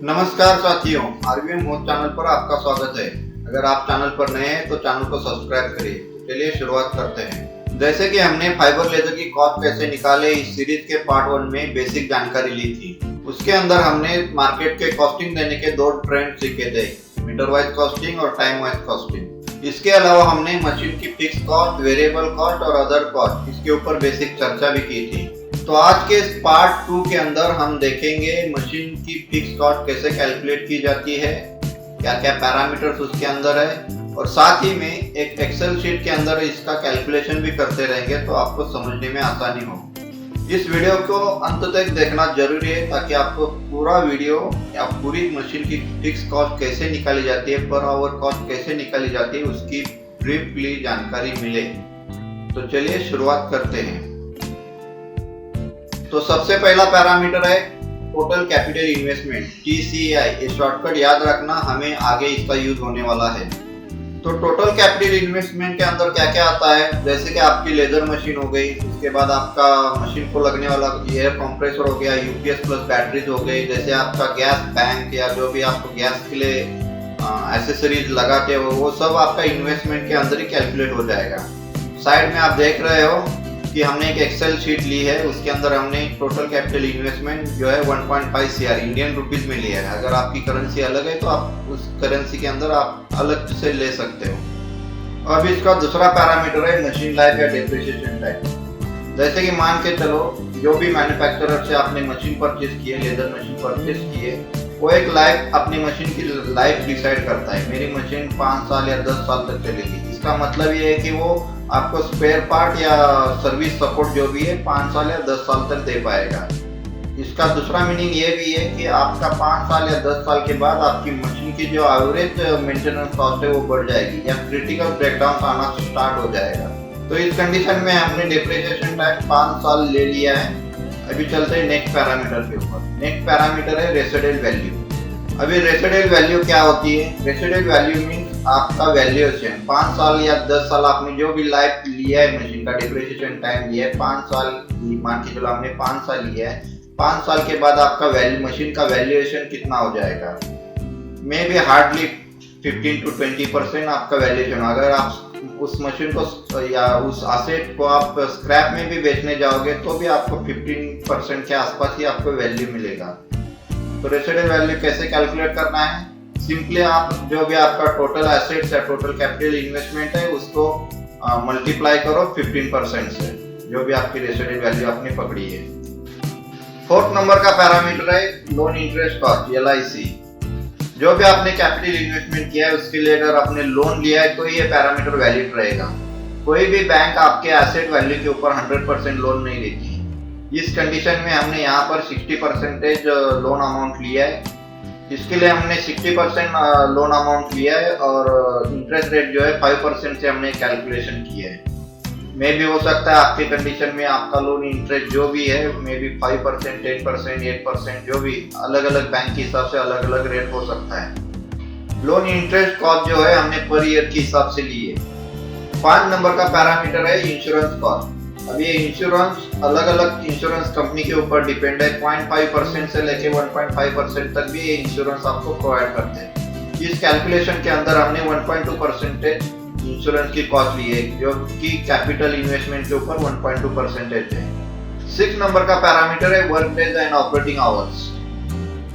नमस्कार साथियों, आरबीएम मोद चैनल पर आपका स्वागत है। अगर आप चैनल पर नए हैं तो चैनल को सब्सक्राइब करिए। चलिए शुरुआत करते हैं। जैसे कि हमने फाइबर लेदर की कॉस्ट कैसे निकाले इस सीरीज के पार्ट 1 में बेसिक जानकारी ली थी। उसके अंदर हमने मार्केट के कॉस्टिंग देने के दो ट्रेंड सीखे थे, मीटर वाइज कॉस्टिंग और टाइम वाइज कॉस्टिंग। इसके अलावा हमने मशीन की फिक्स कॉस्ट, वेरिएबल कॉस्ट और अदर कॉस्ट, इसके ऊपर बेसिक चर्चा भी की थी। तो आज के इस पार्ट 2 के अंदर हम देखेंगे मशीन की फिक्स कॉस्ट कैसे कैलकुलेट की जाती है, क्या क्या पैरामीटर्स उसके अंदर है, और साथ ही में एक एक्सेल शीट के अंदर इसका कैलकुलेशन भी करते रहेंगे तो आपको समझने में आसानी हो। इस वीडियो को अंत तक देखना जरूरी है ताकि आपको पूरा वीडियो या पूरी मशीन की फिक्स कॉस्ट कैसे निकाली जाती है, पर आवर कॉस्ट कैसे निकाली जाती है, उसकी ब्रीफली जानकारी मिले। तो चलिए शुरुआत करते हैं। तो सबसे पहला पैरामीटर है टोटल कैपिटल इन्वेस्टमेंट, TCI। ये शॉर्टकट याद रखना, हमें आगे इसका यूज होने वाला है। तो टोटल कैपिटल इन्वेस्टमेंट के अंदर क्या क्या आता है, जैसे कि आपकी लेदर मशीन हो गई, उसके बाद आपका मशीन को लगने वाला एयर कंप्रेसर हो गया, UPS प्लस बैटरीज हो गई, जैसे आपका गैस बैंक या जो भी आपको गैस के लिए एसेसरीज लगाते हो, वो सब आपका इन्वेस्टमेंट के अंदर ही कैलकुलेट हो जाएगा। साइड में आप देख रहे हो कि हमने एक एक्सेल शीट ली है, उसके अंदर हमने टोटल कैपिटल इन्वेस्टमेंट जो है 1.5 CR इंडियन रुपीज में लिया है। अगर आपकी करेंसी अलग है तो आप उस करेंसी के अंदर आप अलग से ले सकते हो। अब इसका दूसरा पैरामीटर है मशीन लाइफ या डेप्रिसिएशन टाइम। जैसे कि मान के चलो जो भी मैन्युफैक्चरर से आपने मशीन परचेज की है, लेदर मशीन परचेज की है, वो एक लाइफ अपनी मशीन की लाइफ डिसाइड करता है, मेरी मशीन 5 साल या 10 साल तक चलेगी। इसका मतलब ये है कि वो आपको स्पेयर पार्ट या सर्विस सपोर्ट जो भी है 5 साल या 10 साल तक दे पाएगा। इसका दूसरा मीनिंग ये भी है कि आपका 5 साल या 10 साल के बाद आपकी मशीन की जो एवरेज मेंटेनेंस कॉस्ट है वो बढ़ जाएगी या क्रिटिकल ब्रेकडाउन आना स्टार्ट हो जाएगा। तो इस कंडीशन में हमने डेप्रिसिएशन टाइम 5 साल ले लिया है। अभी चलते हैं नेक्स्ट पैरामीटर के ऊपर। नेक्स्ट पैरामीटर है रेसिडुअल वैल्यू। अभी रेसिडुअल वैल्यू क्या होती है? रेसिडुअल वैल्यू मीन्स आपका वैल्यूएशन 5 साल या 10 साल आपने जो भी लाइफ लिया है, मशीन का डेप्रिसिएशन टाइम लिया है 5 साल, मान के चलो आपने 5 साल लिया है, 5 साल के बाद आपका वैल्यू मशीन का वैल्यूएशन कितना हो जाएगा? मे बी हार्डली 15 to 20% आपका वैल्यूएशन। अगर आप उस मशीन को या उस एसेट को आप स्क्रैप में भी बेचने जाओगे तो भी आपको 15% के आसपास ही आपको वैल्यू मिलेगा। तो रेसिडुअल वैल्यू कैसे कैलकुलेट करना है? सिंपली आप जो भी आपका टोटल एसेट्स या टोटल कैपिटल इन्वेस्टमेंट है उसको मल्टीप्लाई करो 15% से, जो भी आपकी रेसिडुअल वैल्यू आपने पकड़ी है। फोर्थ नंबर का पैरामीटर है लोन इंटरेस्ट कॉस्ट, LIC। जो भी आपने कैपिटल इन्वेस्टमेंट किया है उसके लिए अगर आपने लोन लिया है तो ये पैरामीटर वैलिड रहेगा। कोई भी बैंक आपके एसेट वैल्यू के ऊपर 100% लोन नहीं देती। इस कंडीशन में हमने यहाँ पर 60% लोन अमाउंट लिया है। इसके लिए हमने 60% लोन अमाउंट लिया है और इंटरेस्ट रेट जो है 5% से हमने कैलकुलेशन किया है। मे भी हो सकता है आपके कंडीशन में आपका लोन इंटरेस्ट जो भी है मे बी 5%, 10%, 8%, जो भी अलग अलग बैंक के हिसाब से अलग अलग रेट हो सकता है। लोन इंटरेस्ट कॉस्ट जो है हमने पर ईयर के हिसाब से ली है। 5 नंबर का पैरामीटर है इंश्योरेंस कॉस्ट। अब ये इंश्योरेंस अलग अलग इंश्योरेंस कंपनी के ऊपर डिपेंड है। 0.5% से लेके 1.5% तक भी ये इंश्योरेंस आपको प्रोवाइड करते हैं। इस कैलकुलेशन के अंदर हमने 1.2% इंश्योरेंस की कॉस्ट ली है, जो कि कैपिटल इन्वेस्टमेंट के ऊपर 1.2% है। 6 नंबर का पैरामीटर है work days and operating hours.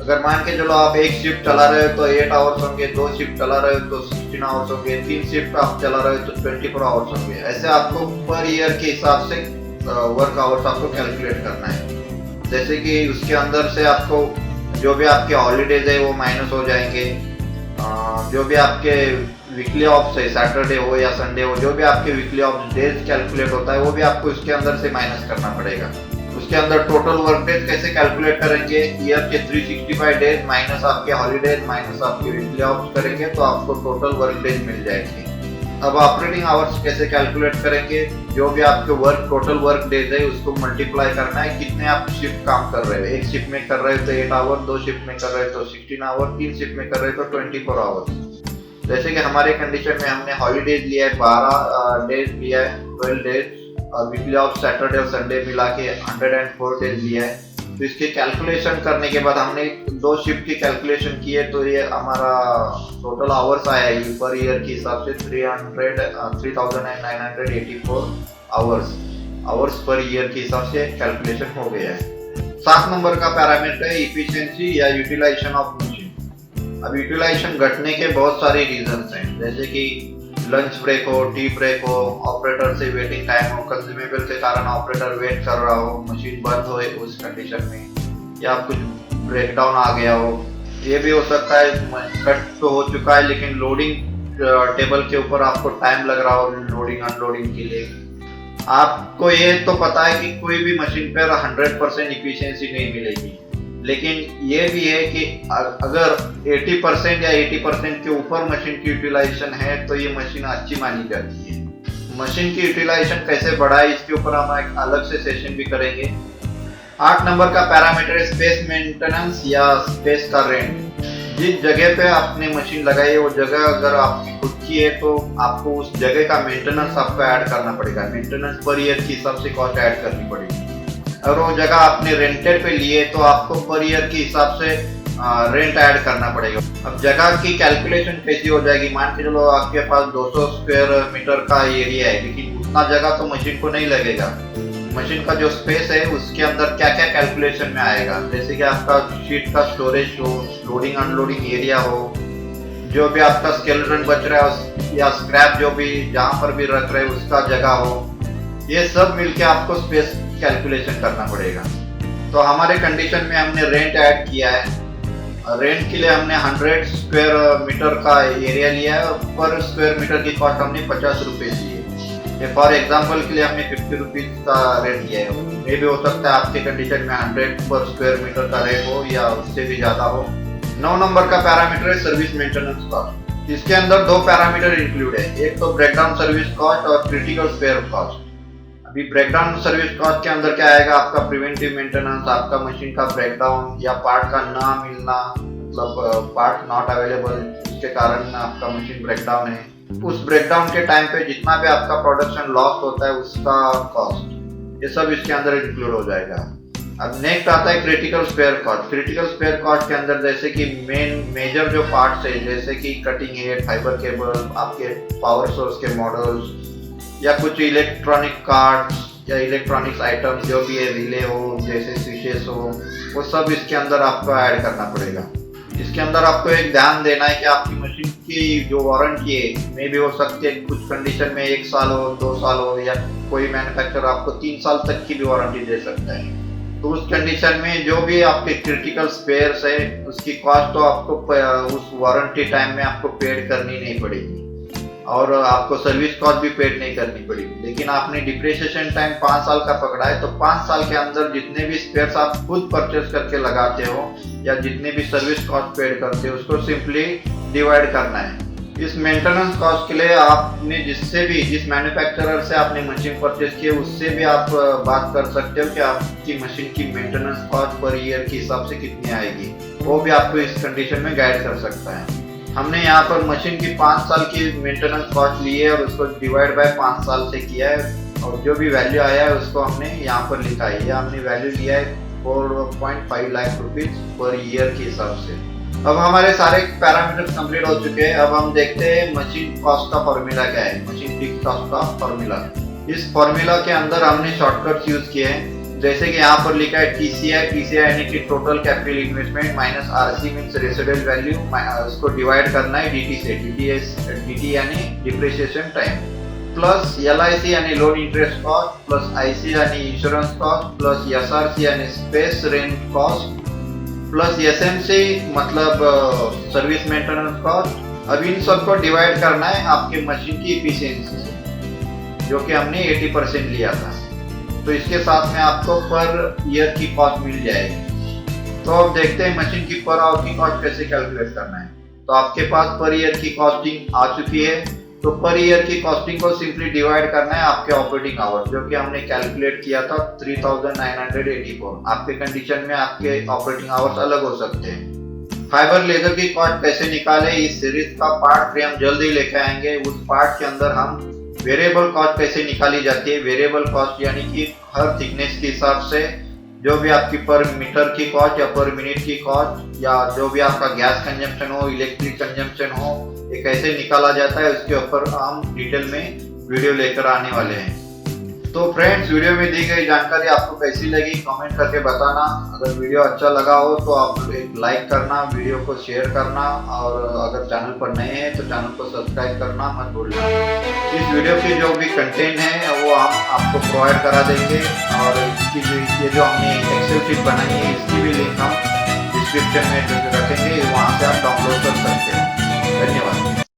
अगर मान के चलो आप एक शिफ्ट चला रहे हो तो 8 आवर्स होंगे, 2 शिफ्ट चला रहे हो तो 16 आवर्स होंगे, 3 शिफ्ट आप चला रहे हो तो 24 आवर्स होंगे। ऐसे आपको पर ईयर के हिसाब से वर्क आवर्स आपको कैलकुलेट करना है। जैसे कि उसके अंदर से आपको जो भी आपके हॉलीडेज है वो माइनस हो जाएंगे, जो भी आपके वीकली ऑफ है, सैटरडे हो या संडे हो, जो भी आपके वीकली ऑफ डेज कैलकुलेट होता है वो भी आपको इसके अंदर से माइनस करना पड़ेगा। उसके अंदर टोटल वर्क डेज कैसे कैलकुलेट करेंगे? ईयर के 365 डेज माइनस आपके हॉलीडेज माइनस आपके वीकली ऑफ करेंगे तो आपको टोटल वर्क डेज मिल जाएंगे। अब ऑपरेटिंग आवर्स कैसे कैलकुलेट करेंगे? जो भी आपके टोटल वर्क डेज है उसको मल्टीप्लाई करना है, कितने आप शिफ्ट काम कर रहे हो। एक शिफ्ट में कर रहे हो तो 8 आवर, 2 शिफ्ट में कर रहे हो तो 16 आवर, 3 शिफ्ट में कर रहे हो तो 24 आवर्स। जैसे कि हमारे कंडीशन में हमने हॉलीडेज लिया है 12 डेज लिया है, 12 डेज, और वीकली ऑफ सैटरडे और संडे मिला के 104 डेज लिया है। तो इसके कैलकुलेशन करने के बाद हमने 2 शिफ्ट की कैलकुलेशन की है, तो ये हमारा टोटल आवर्स आया है पर ईयर के हिसाब से 3984 आवर्स पर ईयर के हिसाब से कैलकुलेशन हो गया है। 7 नंबर का पैरामीटर है इफिशिएंसी या यूटिलाइजेशन ऑफ मशीन। अब यूटिलाइजेशन घटने के बहुत सारे रीजंस हैं, जैसे कि लंच ब्रेक हो, टी ब्रेक हो, ऑपरेटर से वेटिंग टाइम हो, कंज्यूमेबल के कारण ऑपरेटर वेट कर रहा हो, मशीन बंद हो उस कंडीशन में, या कुछ ब्रेकडाउन आ गया हो। ये भी हो सकता है कट तो हो चुका है लेकिन लोडिंग टेबल के ऊपर आपको टाइम लग रहा हो लोडिंग अनलोडिंग के लिए। आपको ये तो पता है कि कोई भी मशीन पर 100% इफिशियंसी नहीं मिलेगी, लेकिन ये भी है कि अगर 80% या 80% के ऊपर मशीन की यूटिलाइजेशन है तो ये मशीन अच्छी मानी जाती है। मशीन की यूटिलाइजेशन कैसे बढ़ाए इसके ऊपर हम एक अलग से सेशन भी करेंगे। 8 नंबर का पैरामीटर है स्पेस मेंटेनेंस या स्पेस का रेंट। जिस जगह पे आपने मशीन लगाई है वो जगह अगर आपकी खुद की है तो आपको उस जगह का मेंटेनेंस आपको ऐड करना पड़ेगा। मेंटेनेंस पर ईयर के हिसाब से कॉस्ट ऐड करनी पड़ेगी। अगर वो जगह आपने रेंटेड पे लिए तो आपको पर ईयर के हिसाब से रेंट ऐड करना पड़ेगा। अब जगह की कैलकुलेशन कैसी हो जाएगी, मान के चलो आपके पास 200 स्क्वायर मीटर का एरिया है, लेकिन उतना जगह तो मशीन को नहीं लगेगा। मशीन का जो स्पेस है उसके अंदर क्या क्या कैलकुलेशन में आएगा, जैसे कि आपका शीट का स्टोरेज हो, लोडिंग अनलोडिंग एरिया हो, जो भी आपका स्केलेटन बच रहा है या स्क्रैप जो भी जहाँ पर भी रख रहे हैं उसका जगह हो, ये सब मिलके आपको स्पेस कैलकुलेशन करना पड़ेगा। तो हमारे कंडीशन में हमने रेंट ऐड किया है। रेंट के लिए हमने 100 स्क्वायर मीटर का एरिया लिया है और पर स्क्वायर मीटर की कॉस्ट हमने 50 रुपये दी है। ये फॉर एग्जांपल के लिए हमने 50 रुपीज का रेट लिया है। ये भी हो सकता है आपके कंडीशन में 100 पर स्क्वायर मीटर का रेट हो या उससे भी ज्यादा हो। 9 नंबर का पैरामीटर है सर्विस मेंटेनेंस कॉस्ट। इसके अंदर 2 पैरामीटर इंक्लूड है, एक तो ब्रेकडाउन सर्विस कॉस्ट और क्रिटिकल स्पेयर कॉस्ट। अभी ब्रेकडाउन सर्विस कॉस्ट के अंदर क्या आएगा, आपका प्रिवेंटिव मेंटेनेंस, आपका मशीन का ब्रेकडाउन या पार्ट का ना मिलना, मतलब पार्ट नॉट अवेलेबल, इसके कारण आपका मशीन ब्रेकडाउन है, उस ब्रेकडाउन के टाइम पे जितना भी आपका प्रोडक्शन लॉस होता है उसका कॉस्ट, ये सब इसके अंदर इंक्लूड हो जाएगा। अब नेक्स्ट आता है critical spare cost. Critical spare cost के अंदर जैसे कि मेजर जो पार्ट्स है, जैसे कि कटिंग हेड, फाइबर केबल, आपके पावर सोर्स के मॉडल्स या कुछ इलेक्ट्रॉनिक कार्ड्स या इलेक्ट्रॉनिक्स आइटम जो भी है, रिले हो, जैसे स्विचेस हो, वो सब इसके अंदर आपको ऐड करना पड़ेगा। इसके अंदर आपको एक ध्यान देना है कि आपकी मशीन की जो वारंटी है में भी हो सकती है, कुछ कंडीशन में 1 साल हो, 2 साल हो, या कोई मैन्युफैक्चरर आपको 3 साल तक की भी वारंटी दे सकता है। तो उस कंडीशन में जो भी आपके क्रिटिकल स्पेयर्स है उसकी कॉस्ट तो आपको उस वारंटी टाइम में आपको पेड करनी नहीं पड़ेगी और आपको सर्विस कॉस्ट भी पेड नहीं करनी पड़ेगी। लेकिन आपने डिप्रिसिएशन टाइम 5 साल का पकड़ा है तो 5 साल के अंदर जितने भी स्पेयर्स आप खुद परचेस करके लगाते हो या जितने भी सर्विस कॉस्ट पेड करते हो उसको सिंपली डिवाइड करना है। इस मेंटेनेंस कॉस्ट के लिए आपने जिस मैन्युफैक्चरर से आपने मशीन परचेस की है उससे भी आप बात कर सकते हो कि आपकी मशीन की मेंटेनेंस कॉस्ट पर ईयर के हिसाब से कितनी आएगी, वो भी आपको इस कंडीशन में गाइड कर सकता है। हमने यहाँ पर मशीन की 5 साल की मेंटेनेंस कॉस्ट ली है और उसको डिवाइड बाय 5 साल से किया है और जो भी वैल्यू आया है उसको हमने यहाँ पर लिखा है। हमने वैल्यू लिया है 4.5 लाख रुपीज पर ईयर के हिसाब से। अब हमारे सारे पैरामीटर्स कंप्लीट हो चुके हैं। अब हम देखते हैं मशीन कॉस्ट का फॉर्मूला क्या है, मशीन फिक्स कॉस्ट का फॉर्मूला। इस फॉर्मूला के अंदर हमने शॉर्टकट्स यूज किए हैं, जैसे कि यहाँ पर लिखा है TCI यानी कि total capital investment minus RC means residual value, उसको डिवाइड करना है DT से, DT यानी डिप्रिसिएशन टाइम, प्लस LIC यानी loan interest cost, plus IC यानी इंश्योरेंस कॉस्ट, प्लस SRC यानी space rent cost, plus SMC मतलब सर्विस मेंटेनेंस कॉस्ट। अब इन सबको डिवाइड करना है आपके मशीन की इफिशियंसी से, जो कि हमने 80% लिया था। तो इसके साथ में आपको पर ईयर की कॉस्ट मिल जाएगी। तो अब देखते हैं मशीन की पर आवर की कॉस्ट कैसे कैलकुलेट करना है। तो आपके पास पर ईयर की कॉस्टिंग आ चुकी है, तो पर ईयर की कॉस्टिंग को सिंपली डिवाइड करना है आपके ऑपरेटिंग आवर्स, जो कि हमने कैलकुलेट किया था 3984। आपके कंडीशन में आपके ऑपरेटिंग आवर्स अलग हो सकते हैं। फाइबर लेजर की कॉस्ट कैसे निकाले, इस सीरीज का पार्ट 3 हम जल्दी लेके आएंगे। उस पार्ट के अंदर हम वेरिएबल कॉस्ट कैसे निकाली जाती है, वेरिएबल कॉस्ट यानी कि हर थिकनेस के हिसाब से जो भी आपकी पर मीटर की कॉस्ट या पर मिनट की कॉस्ट या जो भी आपका गैस कंजम्पशन हो, इलेक्ट्रिक कंजम्पशन हो, ये कैसे निकाला जाता है उसके ऊपर हम डिटेल में वीडियो लेकर आने वाले हैं। तो फ्रेंड्स, वीडियो में दी गई जानकारी आपको कैसी लगी कमेंट करके बताना। अगर वीडियो अच्छा लगा हो तो आप एक लाइक करना, वीडियो को शेयर करना, और अगर चैनल पर नए हैं तो चैनल को सब्सक्राइब करना मत भूलना। इस वीडियो की जो भी कंटेंट है वो हम आपको प्रोवाइड करा देंगे, और इसकी ये जो हमने एक्सेल शीट बनाई है इसकी भी लिंक हम डिस्क्रिप्शन में रखेंगे, वहाँ से आप डाउनलोड कर सकते हैं। धन्यवाद।